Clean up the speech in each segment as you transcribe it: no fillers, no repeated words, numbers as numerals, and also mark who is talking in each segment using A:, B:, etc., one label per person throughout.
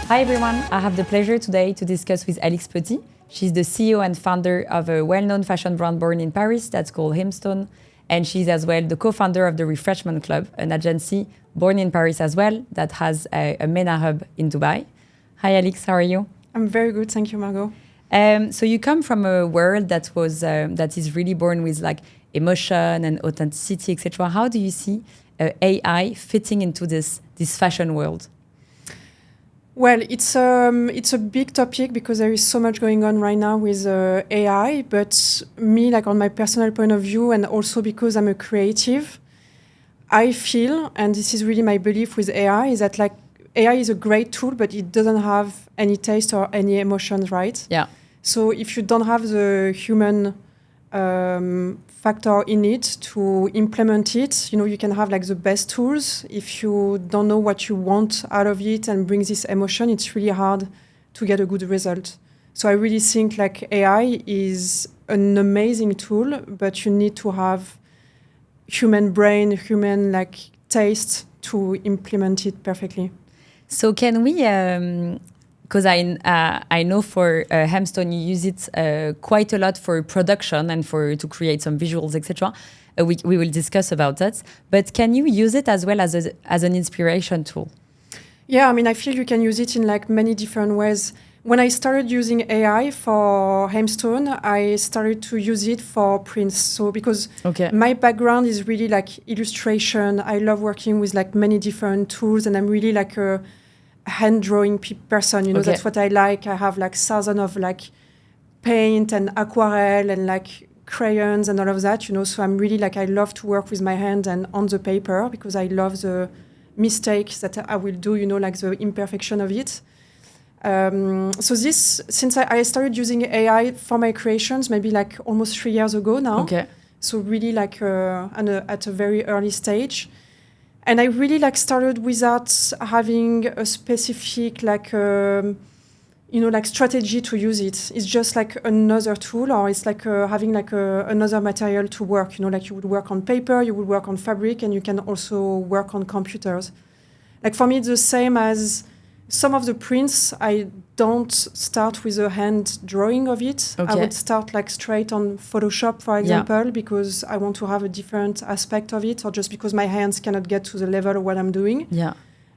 A: Hi everyone, I have the pleasure today to discuss with Alix Petit. She's the CEO and founder of a well-known fashion brand born in Paris that's called Heimstone. And she's as well the co-founder of the Refreshment Club, an agency born in Paris as well that has a MENA hub in Dubai. Hi Alix, how are you?
B: I'm very good, thank you, Margot.
A: So you come from a world that is really born with like emotion and authenticity, etc. How do you see AI fitting into this fashion world?
B: Well, it's a big topic because there is so much going on right now with AI. But me, like on my personal point of view, and also because I'm a creative, I feel, and this is really my belief with AI, is that like AI is a great tool, but it doesn't have any taste or any emotions, right?
A: Yeah.
B: So if you don't have the human factor in it to implement it, you can have like the best tools. If you don't know what you want out of it and bring this emotion, it's really hard to get a good result. So I really think like AI is an amazing tool, but you need to have human brain, human like taste to implement it perfectly.
A: So can we, because I know for Heimstone you use it quite a lot for production and to create some visuals, etc. We will discuss about that. But can you use it as well as an inspiration tool?
B: Yeah, I mean, I feel you can use it in like many different ways. When I started using AI for Heimstone, I started to use it for prints. So because my background is really like illustration, I love working with like many different tools, and I'm really like a hand drawing person. That's what I like. I have like thousands of like paint and aquarelle and like crayons and all of that. So I'm really like I love to work with my hand and on the paper because I love the mistakes that I will do. Like the imperfection of it. So since I started using AI for my creations, maybe like almost 3 years ago now. So really like at a very early stage. And I really like started without having a specific like, like strategy to use it. It's just like another tool, or it's like having like another material to work. Like you would work on paper, you would work on fabric, and you can also work on computers. Like for me, it's the same as some of the prints. I don't start with a hand drawing of it. I would start like straight on Photoshop, for example, because I want to have a different aspect of it, or just because my hands cannot get to the level of what I'm doing.
A: Yeah.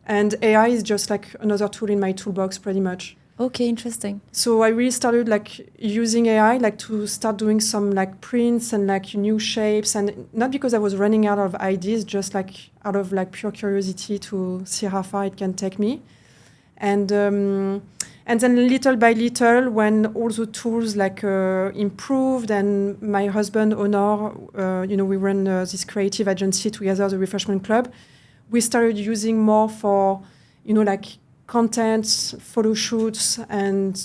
B: And AI is just like another tool in my toolbox, pretty much.
A: Okay, interesting.
B: So I really started like using AI like to start doing some like prints and like new shapes, and not because I was running out of ideas, just like out of like pure curiosity to see how far it can take me. And then little by little, when all the tools like improved, and my husband Honor, we run this creative agency together, the Refreshment Club. We started using more for, like content, photo shoots, and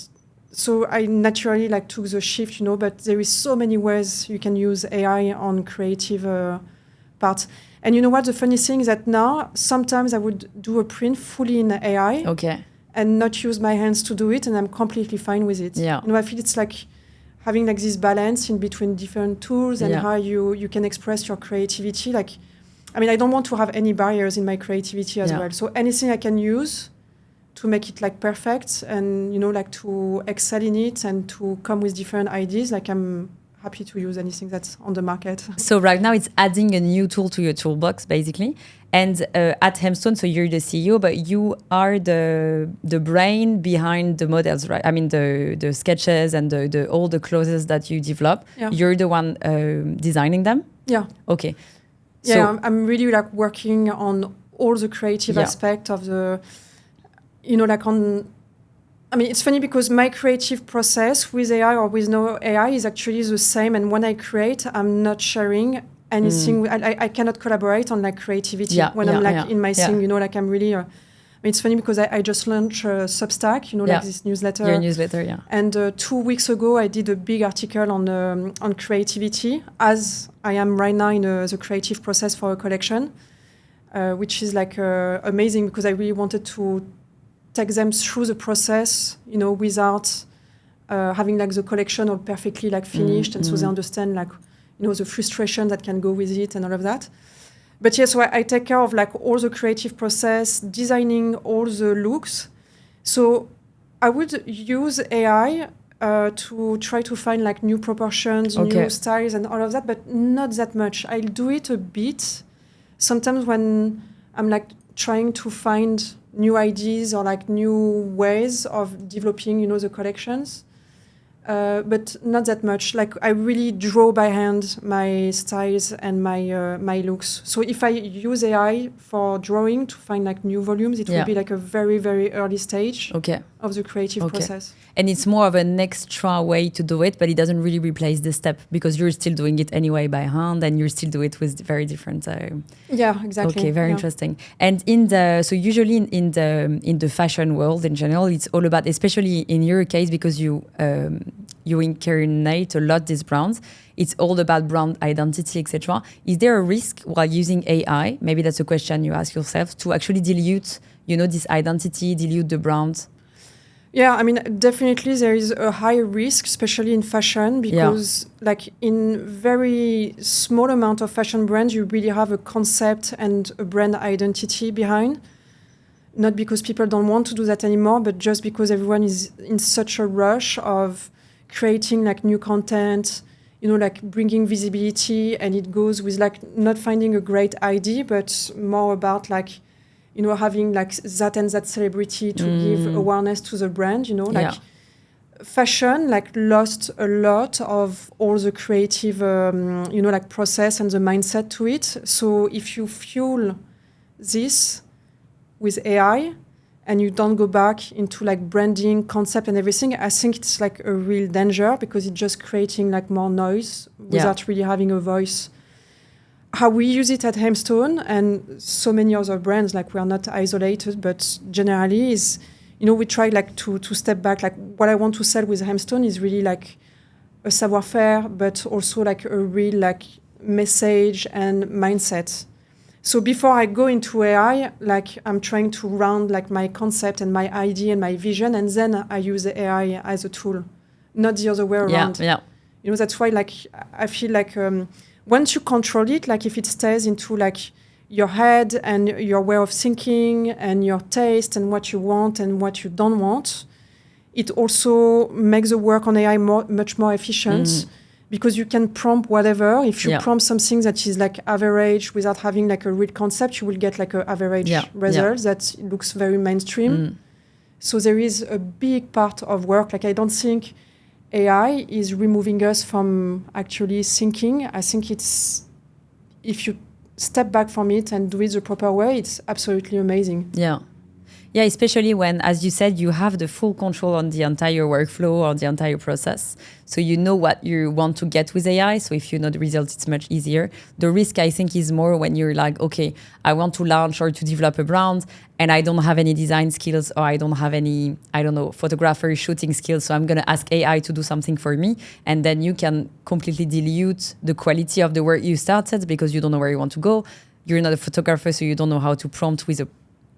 B: so I naturally like took the shift, But there is so many ways you can use AI on creative parts. And you know what? The funny thing is that now, sometimes I would do a print fully in AI and not use my hands to do it, and I'm completely fine with it.
A: Yeah.
B: I feel it's like having like this balance in between different tools and how you can express your creativity. Like, I mean, I don't want to have any barriers in my creativity as well. So anything I can use to make it like perfect and, like to excel in it and to come with different ideas, like I'm happy to use anything that's on the market.
A: So right now it's adding a new tool to your toolbox, basically. And at Heimstone, so you're the CEO, but you are the brain behind the models, right? I mean, the sketches and all the clothes that you develop. Yeah. You're the one designing them?
B: Yeah.
A: Okay.
B: Yeah, so I'm really like working on all the creative aspect of the, like on... I mean, it's funny because my creative process with AI or with no AI is actually the same. And when I create, I'm not sharing anything. I cannot collaborate on like creativity when I'm like in my thing, like I'm really... I mean, it's funny because I just launched Substack, like this newsletter.
A: Your newsletter, yeah.
B: And 2 weeks ago, I did a big article on creativity, as I am right now in the creative process for a collection, which is like amazing because I really wanted to take them through the process, without having like the collection all perfectly like finished, and so they understand like, the frustration that can go with it and all of that. But yes, so I take care of like all the creative process, designing all the looks. So I would use AI to try to find like new proportions, new styles and all of that, but not that much. I'll do it a bit. Sometimes when I'm like trying to find new ideas or like new ways of developing, you know, the collections. But not that much. Like I really draw by hand my styles and my looks. So if I use AI for drawing to find like new volumes, it will be like a very, very early stage of the creative process.
A: And it's more of an extra way to do it, but it doesn't really replace the step because you're still doing it anyway by hand, and you still do it with very different.
B: Yeah, exactly.
A: Okay, very interesting. And usually in the fashion world in general, it's all about, especially in your case, because you incarnate a lot these brands. It's all about brand identity, etc. Is there a risk while using AI? Maybe that's a question you ask yourself, to actually dilute, you know, this identity, dilute the brand.
B: Yeah, I mean, definitely there is a high risk, especially in fashion, because like in very small amount of fashion brands, you really have a concept and a brand identity behind. Not because people don't want to do that anymore, but just because everyone is in such a rush of creating like new content, you know, like bringing visibility, and it goes with like not finding a great idea, but more about like, you know, having like that and that celebrity to give awareness to the brand, you know, like fashion like lost a lot of all the creative, you know, like process and the mindset to it. So if you fuel this with AI and you don't go back into like branding, concept and everything, I think it's like a real danger, because it's just creating like more noise without really having a voice. How we use it at Heimstone and so many other brands, like we are not isolated, but generally is, you know, we try like to step back. Like what I want to sell with Heimstone is really like a savoir-faire, but also like a real like message and mindset. So before I go into AI, like I'm trying to round like my concept and my idea and my vision, and then I use the AI as a tool, not the other way around.
A: Yeah.
B: You know, that's why like I feel like once you control it, like if it stays into like your head and your way of thinking and your taste and what you want and what you don't want, it also makes the work on AI much more efficient, because you can prompt whatever. If you prompt something that is like average without having like a real concept, you will get like an average result that looks very mainstream. So there is a big part of work. Like I don't think AI is removing us from actually thinking. I think it's, if you step back from it and do it the proper way, it's absolutely amazing.
A: Yeah, especially when, as you said, you have the full control on the entire workflow or the entire process. So you know what you want to get with AI. So if you know the results, it's much easier. The risk, I think, is more when you're like, okay, I want to launch or to develop a brand and I don't have any design skills, or I don't have any, I don't know, photographer shooting skills. So I'm going to ask AI to do something for me. And then you can completely dilute the quality of the work you started because you don't know where you want to go. You're not a photographer, so you don't know how to prompt with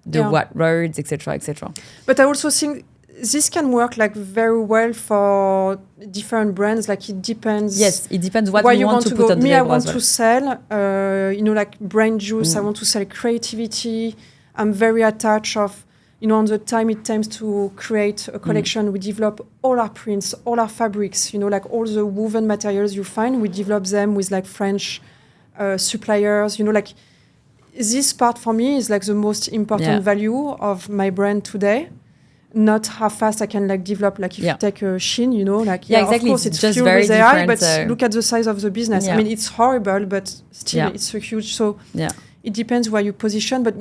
A: what words, etc., etc.
B: But I also think this can work like very well for different brands. Like it depends.
A: Yes, it depends what you want to put on the
B: label. Me, I want
A: as well.
B: to sell, you know, like brain juice. I want to sell creativity. I'm very attached of, you know, on the time it takes to create a collection. We develop all our prints, all our fabrics, you know, like all the woven materials you find, we develop them with like French suppliers, you know, like this part for me is like the most important value of my brand today. Not how fast I can like develop, like if you take a Shein, you know, like
A: exactly.
B: Of course it's
A: just
B: fueled
A: very
B: with AI,
A: different,
B: but look at the size of the business. I mean, it's horrible, but still it's so huge. So it depends where you position. But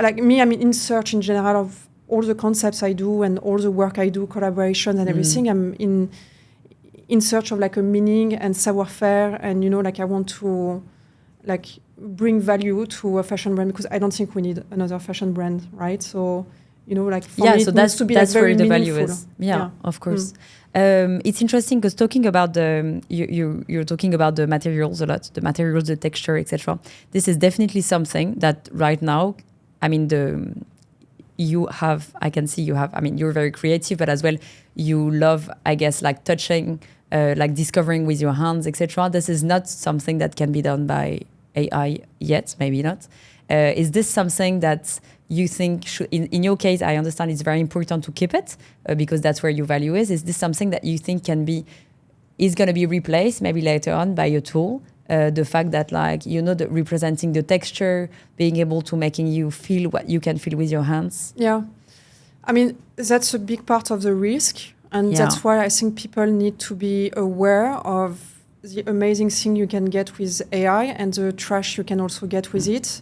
B: like me, I'm in search in general of all the concepts I do and all the work I do, collaboration and everything. I'm in search of like a meaning and savoir-faire, and you know, like I want to like bring value to a fashion brand, because I don't think we need another fashion brand, right? So, you know, like for me,
A: so
B: it needs to be
A: that's
B: like very
A: where the
B: meaningful.
A: value is. Yeah, of course. It's interesting because talking about you're talking about the materials a lot, the materials, the texture, etc. This is definitely something that right now, I mean, I can see you have, I mean, you're very creative, but as well, you love, I guess, like touching, like discovering with your hands, etc. This is not something that can be done by AI yet, maybe not. Is this something that you think, in your case, I understand it's very important to keep it because that's where your value is. Is this something that you think is going to be replaced maybe later on by a tool? The fact that representing the texture, being able to making you feel what you can feel with your hands.
B: Yeah. I mean, that's a big part of the risk. And that's why I think people need to be aware of the amazing thing you can get with AI and the trash you can also get with it.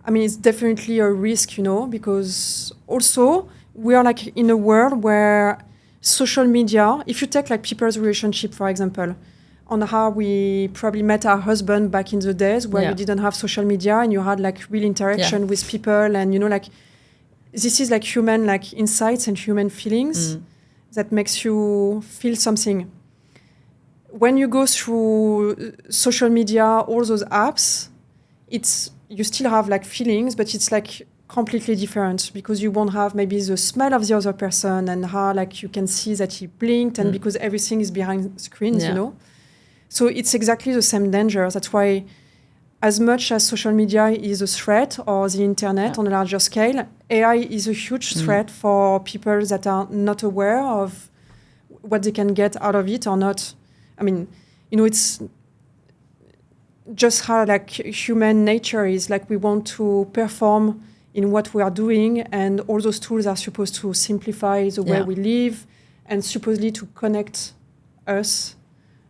B: I mean, it's definitely a risk, because also we are like in a world where social media, if you take like people's relationship, for example, on how we probably met our husband back in the days where you didn't have social media and you had like real interaction with people and, this is like human like insights and human feelings that makes you feel something. When you go through social media, all those apps, you still have like feelings, but it's like completely different because you won't have maybe the smell of the other person and how like you can see that he blinked and because everything is behind screens, So it's exactly the same danger. That's why as much as social media is a threat or the internet on a larger scale, AI is a huge threat for people that are not aware of what they can get out of it or not. I mean, it's just how like human nature is. Like we want to perform in what we are doing, and all those tools are supposed to simplify the way we live and supposedly to connect us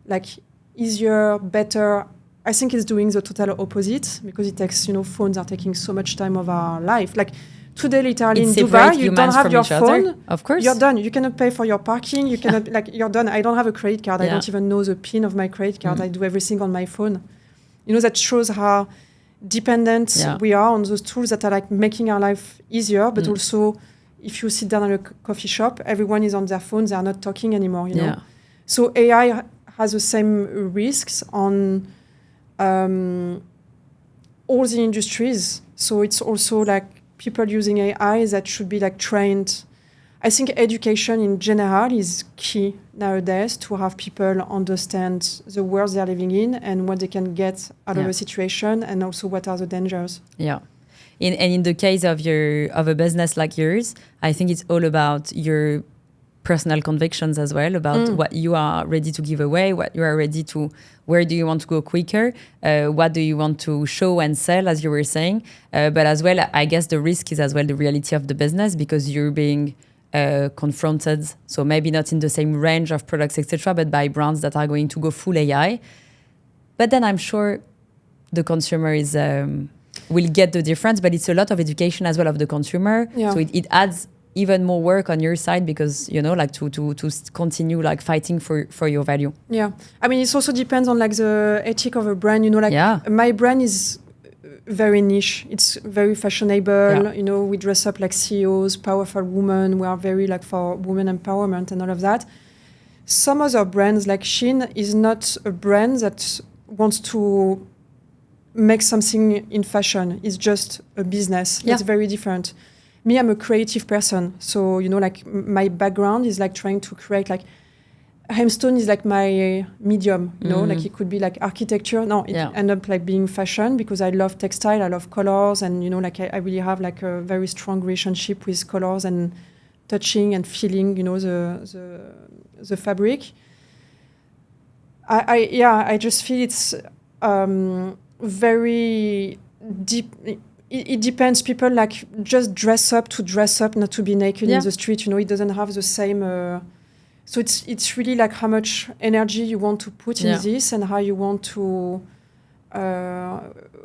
B: like easier, better. I think it's doing the total opposite because it takes, phones are taking so much time of our life. Like today, literally in Dubai, you don't have your phone.
A: Of course.
B: You're done. You cannot pay for your parking. You cannot, you're done. I don't have a credit card. I don't even know the PIN of my credit card. I do everything on my phone. That shows how dependent we are on those tools that are like making our life easier, but also if you sit down at a coffee shop, everyone is on their phones. They are not talking anymore, know. So AI has the same risks on all the industries. So it's also like people using AI that should be like trained. I think education in general is key nowadays to have people understand the world they are living in and what they can get out of a situation and also what are the dangers.
A: Yeah. In the case of a business like yours, I think it's all about your personal convictions as well, about what you are ready to give away, what you are ready to, where do you want to go quicker, what do you want to show and sell, as you were saying. But as well, I guess the risk is as well the reality of the business because you're being confronted, so maybe not in the same range of products, etc., but by brands that are going to go full AI. But then I'm sure the consumer will get the difference, but it's a lot of education as well of the consumer. Yeah. So it adds even more work on your side because, like to continue like fighting for your value.
B: Yeah. I mean, it also depends on like the ethic of a brand, my brand is very niche. It's very fashionable. Yeah. We dress up like CEOs, powerful women. We are very like for women empowerment and all of that. Some other brands like Shein is not a brand that wants to make something in fashion. It's just a business. It's very different. Me, I'm a creative person. So, like my background is like trying to create like Heimstone is like my medium, like it could be like architecture. No, it ended up like being fashion because I love textile, I love colors, and like I really have like a very strong relationship with colors and touching and feeling, the fabric. I just feel it's very deep. It depends. People like just dress up, not to be naked in the street. It doesn't have the same. So it's really like how much energy you want to put in this and how you want to,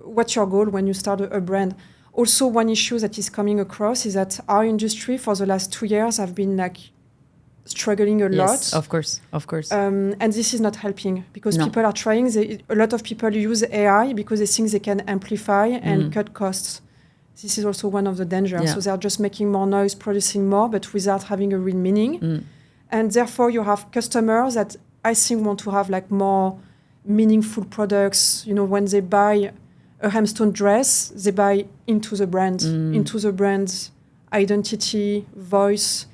B: what's your goal when you start a brand. Also, one issue that is coming across is that our industry for the last 2 years have been like struggling a lot.
A: Of course.
B: And this is not helping because people are trying. A lot of people use AI because they think they can amplify and cut costs. This is also one of the dangers. Yeah. So they're just making more noise, producing more, but without having a real meaning. And therefore, you have customers that I think want to have like more meaningful products. When they buy a Heimstone dress, they buy into the brand, into the brand's identity, voice,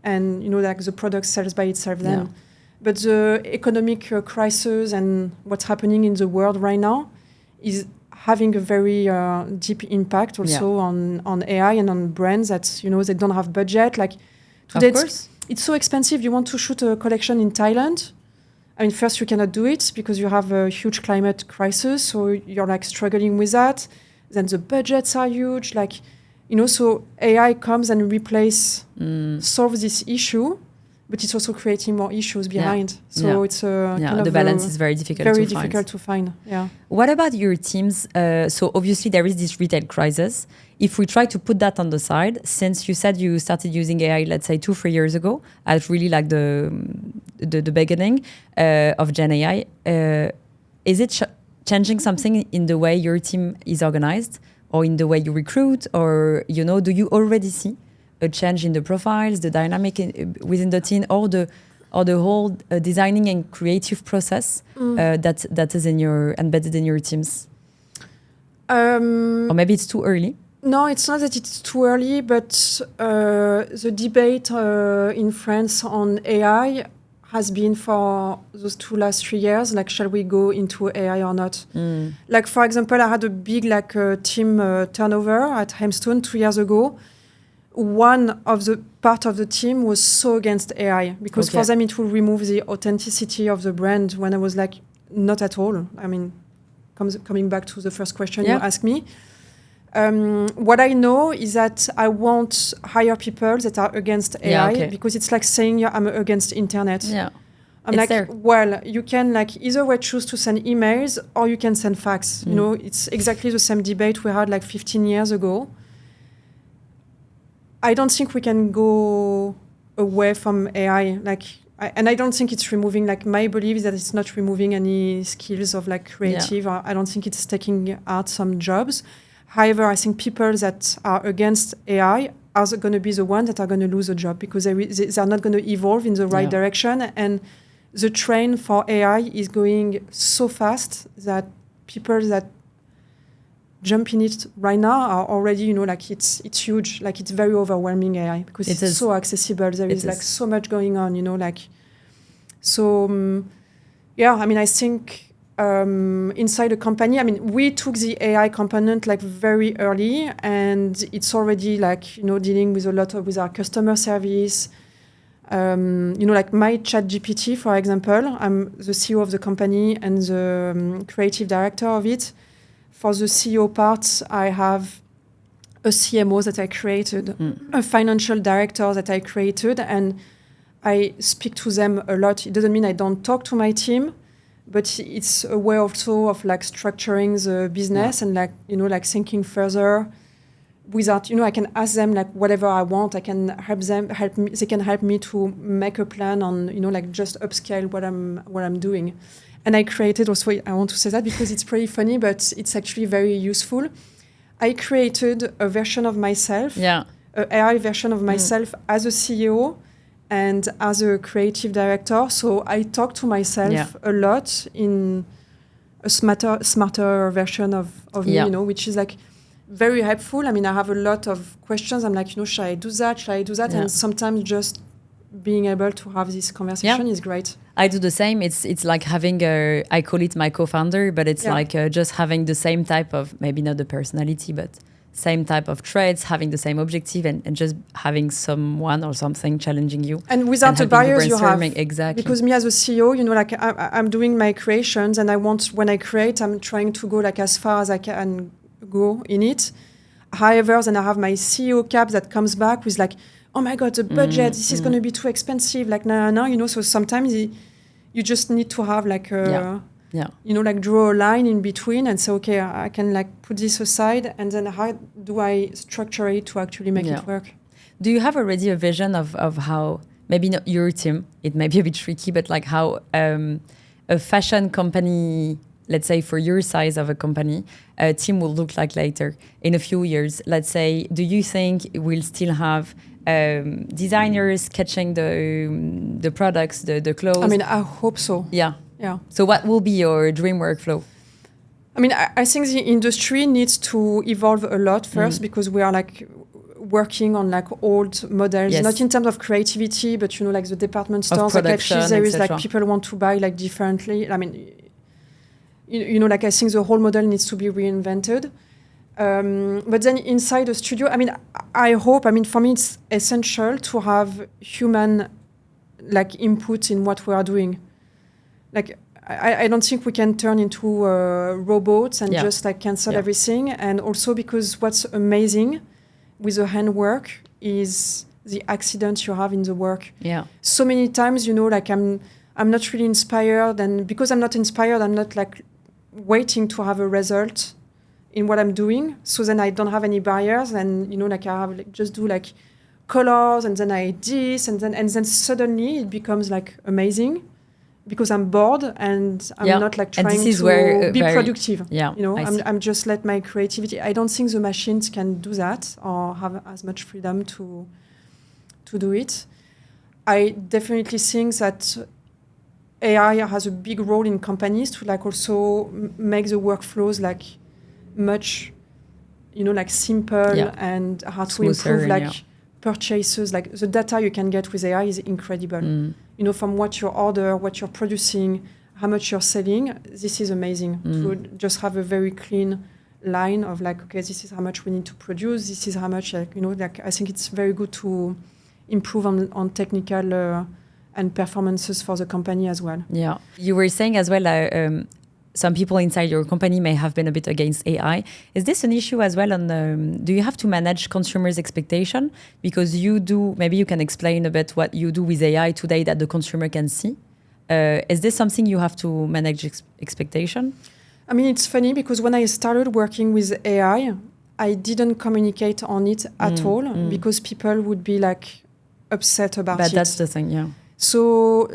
B: and like the product sells by itself then. Yeah. But the economic crisis and what's happening in the world right now is having a very deep impact also on AI and on brands that, you know, they don't have budget. Like today, it's so expensive. You want to shoot a collection in Thailand. I mean, first you cannot do it because you have a huge climate crisis. So you're like struggling with that. Then the budgets are huge. Like, you know, so AI comes and solves this issue. But it's also creating more issues behind. So it's kind of
A: the balance is very difficult
B: to find. Yeah.
A: What about your teams? So obviously there is this retail crisis. If we try to put that on the side, since you said you started using AI, let's say 2-3 years ago, at really like the beginning of Gen AI, is it changing something in the way your team is organized, or in the way you recruit, or, you know, do you already see a change in the profiles, the dynamic within the team, or the whole designing and creative process that is embedded in your teams? Or maybe it's too early?
B: No, it's not that it's too early, but the debate in France on AI has been for those last 3 years, like, shall we go into AI or not? Like, for example, I had a big team turnover at Heimstone 2 years ago. One of the part of the team was so against AI because for them it will remove the authenticity of the brand, when I was like, not at all. I mean, coming back to the first question you asked me. What I know is that I won't hire people that are against AI because it's like saying I'm against internet. I'm like, well, you can like either way choose to send emails or you can send fax. You know, it's exactly the same debate we had like 15 years ago. I don't think we can go away from AI. And I don't think it's removing, like, my belief is that it's not removing any skills of like creative. I don't think it's taking out some jobs. However, I think people that are against AI are going to be the ones that are going to lose a job because they are not going to evolve in the right direction. And the train for AI is going so fast that people that jump in it right now are already, you know, like it's huge, like it's very overwhelming AI because it's so accessible. There is like so much going on, you know, like, so I mean, I think inside a company, I mean, we took the AI component like very early, and it's already like, you know, dealing with a lot of with our customer service. You know, like my ChatGPT, for example, I'm the CEO of the company and the creative director of it. For the CEO part, I have a CMO that I created, a financial director that I created, and I speak to them a lot. It doesn't mean I don't talk to my team, but it's a way also of like structuring the business and like, you know, like thinking further without, you know, I can ask them like whatever I want. I can they can help me to make a plan on, you know, like just upscale what I'm doing. And I created also, I want to say that because it's pretty funny, but it's actually very useful. I created a version of myself, an AI version of myself as a CEO and as a creative director. So I talk to myself a lot in a smarter version of me, you know, which is like very helpful. I mean, I have a lot of questions. I'm like, you know, should I do that? Should I do that? And sometimes just being able to have this conversation is great.
A: I do the same. It's like having I call it my co-founder, but it's like just having the same type of, maybe not the personality, but same type of traits, having the same objective, and just having someone or something challenging you.
B: And without the barriers you have.
A: Exactly.
B: Because me as a CEO, you know, like I'm doing my creations, and when I create, I'm trying to go like as far as I can go in it. However, then I have my CEO cap that comes back with like, oh my God, the budget, this is going to be too expensive. Like, no, you know, so sometimes you just need to have like, you know, like draw a line in between and say, okay, I can like put this aside. And then how do I structure it to actually make it work?
A: Do you have already a vision of how, maybe not your team, it may be a bit tricky, but like how a fashion company, let's say for your size of a company, a team will look like later in a few years? Let's say, do you think we'll still have designers sketching the products, the clothes?
B: I mean, I hope so.
A: Yeah. So what will be your dream workflow?
B: I mean, I think the industry needs to evolve a lot first because we are like working on like old models, not in terms of creativity, but, you know, like the department stores, like there is like people want to buy like differently. I mean, you know, like I think the whole model needs to be reinvented. But then inside the studio, I mean, I hope, I mean, for me, it's essential to have human like input in what we are doing. Like, I don't think we can turn into robots and just like cancel everything. And also because what's amazing with the handwork is the accidents you have in the work.
A: Yeah.
B: So many times, you know, like I'm not really inspired, and because I'm not inspired, I'm not like waiting to have a result in what I'm doing. So then I don't have any barriers, and you know, like I have like just do like colors, and then I this, and then suddenly it becomes like amazing because I'm bored and I'm not like trying to be productive.
A: Yeah,
B: you know, I'm just let my creativity. I don't think the machines can do that or have as much freedom to do it. I definitely think that AI has a big role in companies to like also make the workflows like much, you know, like simple and how to improve like purchases. Like the data you can get with AI is incredible. You know, from what you order, what you're producing, how much you're selling. This is amazing to just have a very clean line of like, okay, this is how much we need to produce. This is how much, like, you know, like I think it's very good to improve on technical and performances for the company as well.
A: Yeah. You were saying as well, some people inside your company may have been a bit against AI. Is this an issue as well do you have to manage consumers' expectation? Because you do, maybe you can explain a bit what you do with AI today that the consumer can see. Is this something you have to manage expectation?
B: I mean, it's funny because when I started working with AI, I didn't communicate on it at all because people would be like upset about it.
A: But that's the thing, yeah.
B: So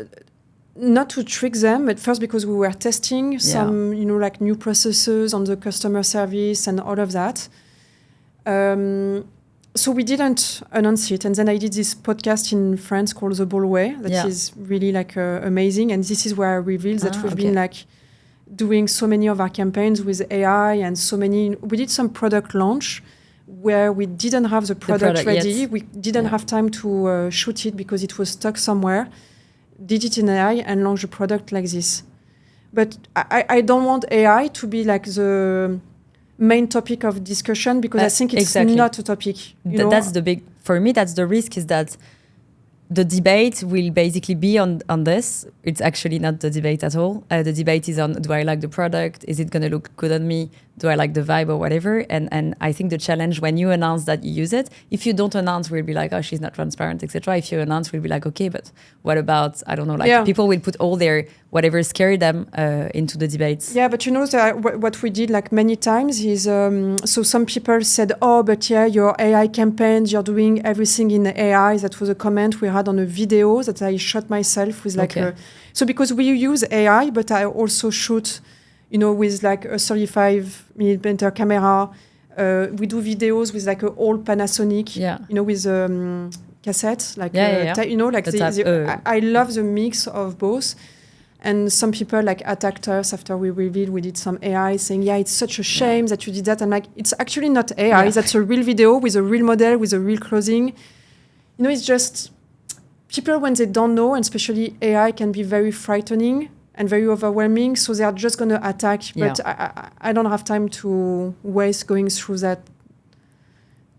B: not to trick them, but first because we were testing some, you know, like new processes on the customer service and all of that. So we didn't announce it. And then I did this podcast in France called The Ball Way. That is really like amazing. And this is where I revealed that we've been like doing so many of our campaigns with AI and so many. We did some product launch where we didn't have the product ready. Yes. We didn't have time to shoot it because it was stuck somewhere. Did it in AI and launch a product like this. But I don't want AI to be like the main topic of discussion because I think it's not a topic.
A: That's the big, for me, that's the risk, is that the debate will basically be on this. It's actually not the debate at all. The debate is on, do I like the product? Is it going to look good on me? Do I like the vibe or whatever? And I think the challenge when you announce that you use it, if you don't announce, we'll be like, oh, she's not transparent, etc. If you announce, we'll be like, okay, but what about, I don't know, like people will put all their, whatever scare them into the debates.
B: Yeah, but you know, what we did like many times is, so some people said, oh, but yeah, your AI campaigns, you're doing everything in AI. That was a comment we had on a video that I shot myself with like so because we use AI, but I also shoot, you know, with like a 35mm camera. We do videos with like a old Panasonic, you know, with cassettes, like, you know, like I love the mix of both. And some people like attacked us after we revealed we did some AI, saying, yeah, it's such a shame that you did that. I'm like, it's actually not AI. That's a real video with a real model, with a real clothing. You know, it's just people, when they don't know, and especially AI, can be very frightening and very overwhelming. So they are just going to attack. But I don't have time to waste going through that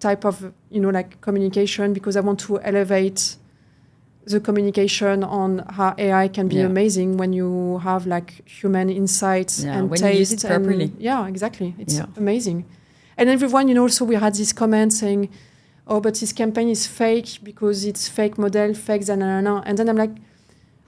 B: type of, you know, like communication, because I want to elevate the communication on how AI can be amazing when you have like human insights and
A: when
B: taste.
A: You use it properly.
B: Yeah, exactly. It's amazing. And everyone, you know, also we had this comment saying, oh, but this campaign is fake because it's fake model, fake, and then I'm like,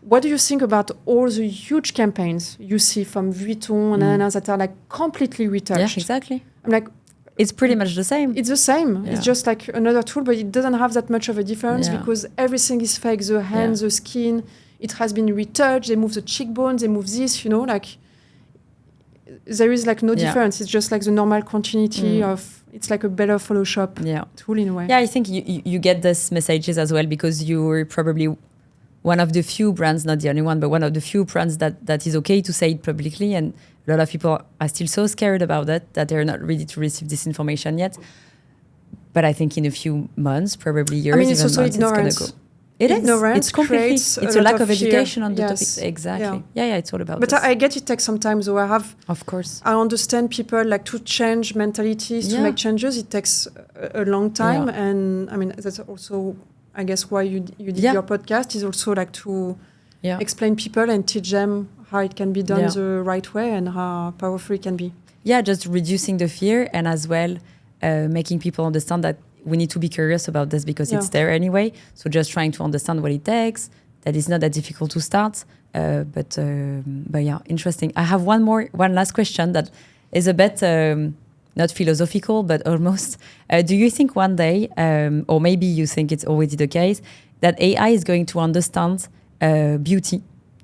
B: what do you think about all the huge campaigns you see from Vuitton and that are like completely retouched?
A: Yeah, exactly.
B: I'm like,
A: it's pretty much the same.
B: It's the same. Yeah. It's just like another tool, but it doesn't have that much of a difference because everything is fake. The hands, the skin, it has been retouched. They move the cheekbones, they move this, you know, like there is like no difference. It's just like the normal continuity of, it's like a better Photoshop tool in a way.
A: Yeah, I think you get these messages as well because you're probably one of the few brands, not the only one, but one of the few brands that is okay to say it publicly. And a lot of people are still so scared about that they're not ready to receive this information yet. But I think in a few months, probably years,
B: it's also ignorance.
A: It's gonna go.
B: ignorance
A: It's completely.
B: creates
A: It's a lack of
B: fear.
A: education on the
B: Yes.
A: topic. Exactly. Yeah. It's all about.
B: But
A: this.
B: I get it takes some time. So
A: Of course.
B: I understand people like to change mentalities, to make changes. It takes a long time, and I mean that's also, I guess, why you did your podcast is also like to explain people and teach them how it can be done the right way and how powerful it can be. Yeah,
A: just reducing the fear and as well making people understand that we need to be curious about this because it's there anyway. So just trying to understand what it takes. That it's not that difficult to start. But yeah, interesting. I have one last question that is a bit not philosophical, but almost. Do you think one day, or maybe you think it's already the case, that AI is going to understand beauty,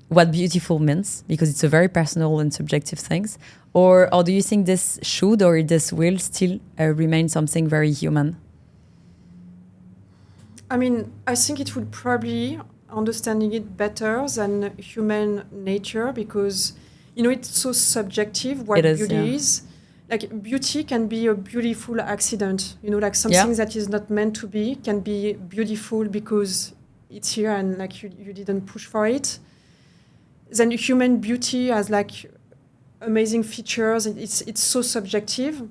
A: what beautiful means, because it's a very personal and subjective thing? Or do you think this should or this will still remain something very human?
B: I mean, I think it would probably understanding it better than human nature because, it's so subjective what beauty is. Like, beauty can be a beautiful accident, like something that is not meant to be can be beautiful because it's here and like you didn't push for it. Then human beauty has like amazing features. It's so subjective.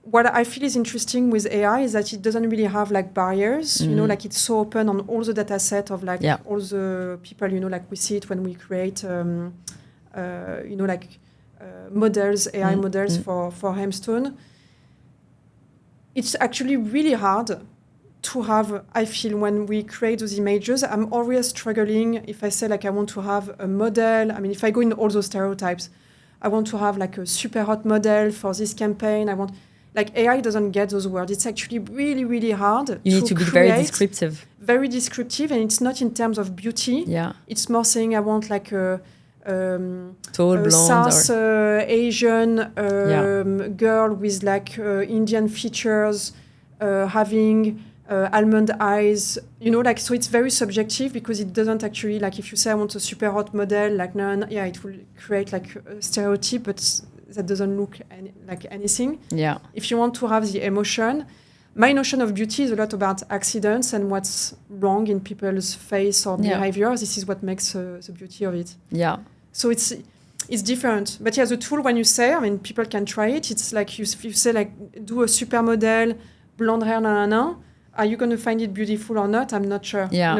B: What I feel is interesting with AI is that it doesn't really have like barriers, like it's so open on all the data set of like all the people, like we see it when we create, models, AI models for Heimstone. It's actually really hard to have, I feel, when we create those images, I'm always struggling if I say like I want to have a model. I mean, if I go in all those stereotypes, I want to have like a super hot model for this campaign. Like AI doesn't get those words. It's actually really, really hard.
A: You need to be very descriptive.
B: Very descriptive, and it's not in terms of beauty.
A: Yeah.
B: It's more saying I want like a
A: tall, blonde,
B: South Asian girl with like Indian features, having almond eyes. Like so. It's very subjective because it doesn't actually like if you say I want a super hot model, like it will create like a stereotype, but that doesn't look like anything. Yeah. If you want to have the emotion, my notion of beauty is a lot about accidents and what's wrong in people's face or behavior. This is what makes the beauty of it. Yeah. So it's different. But the tool, when you say, I mean, people can try it. It's like you say, like, do a supermodel, blonde hair, Are you going to find it beautiful or not? I'm not sure. Yeah.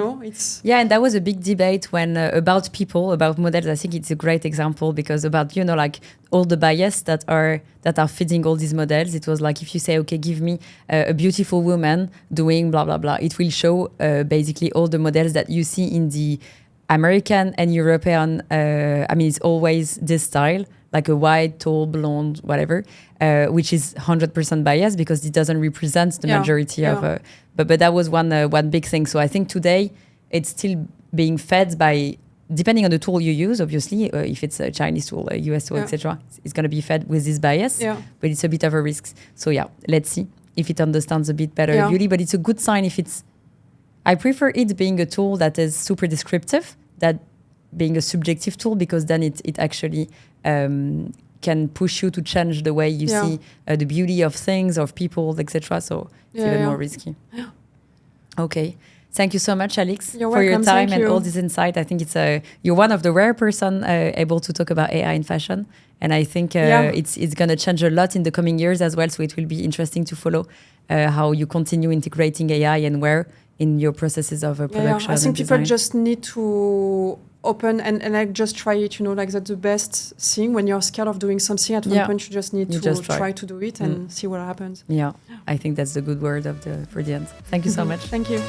B: And
A: that was a big debate when about people, about models. I think it's a great example because about, like all the bias that are feeding all these models. It was like, if you say, okay, give me a beautiful woman doing blah, blah, blah, it will show basically all the models that you see in the American and European. It's always this style, like a white, tall, blonde, whatever, which is 100% biased because it doesn't represent the majority of... But that was one big thing. So I think today it's still being fed by, depending on the tool you use, obviously, if it's a Chinese tool, a US tool, etc., it's going to be fed with this bias, but it's a bit of a risk. So let's see if it understands a bit better beauty, but it's a good sign if it's... I prefer it being a tool that is super descriptive, that being a subjective tool, because then it actually can push you to change the way you see the beauty of things, of people, etc. So it's even more risky. Yeah. Okay. Thank you so much, Alix, for your time and all this insight. I think you're one of the rare person able to talk about AI in fashion. And I think it's going to change a lot in the coming years as well. So it will be interesting to follow how you continue integrating AI and where in your processes of production. I think people just need to open and like just try it, like that's the best thing when you're scared of doing something. At one point you just need to try to do it and see what happens. I think that's the good word for the end. Thank you so much. Thank you.